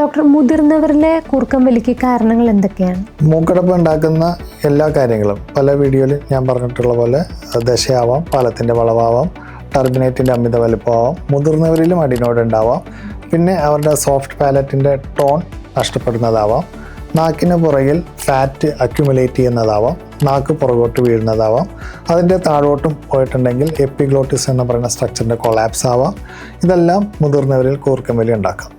Doctor, മുതിർന്നവരിലെ കൂർക്കം വലിക്ക് കാരണങ്ങൾ എന്തൊക്കെയാണ്? മൂക്കടപ്പ് ഉണ്ടാക്കുന്ന എല്ലാ കാര്യങ്ങളും പല വീഡിയോയിൽ ഞാൻ പറഞ്ഞിട്ടുള്ള പോലെ ദശയാവാം, പാലത്തിൻ്റെ വളവാവാം, ടർബിനേറ്റിൻ്റെ അമിത വലുപ്പമാവാം, മുതിർന്നവരിലും അഡിനോയിഡ് ഉണ്ടാവാം. പിന്നെ അവരുടെ സോഫ്റ്റ് പാലറ്റിൻ്റെ ടോൺ നഷ്ടപ്പെടുന്നതാവാം, നാക്കിന് പുറകിൽ ഫാറ്റ് അക്യുമുലേറ്റ് ചെയ്യുന്നതാവാം, നാക്ക് പുറകോട്ട് വീഴുന്നതാവാം, അതിൻ്റെ താഴോട്ടും പോയിട്ടുണ്ടെങ്കിൽ എപ്പിഗ്ലോട്ടിസ് എന്ന് പറയുന്ന സ്ട്രക്ചറിൻ്റെ കൊളാപ്സ് ആവാം. ഇതെല്ലാം മുതിർന്നവരിൽ കൂർക്കം വലി ഉണ്ടാക്കാം.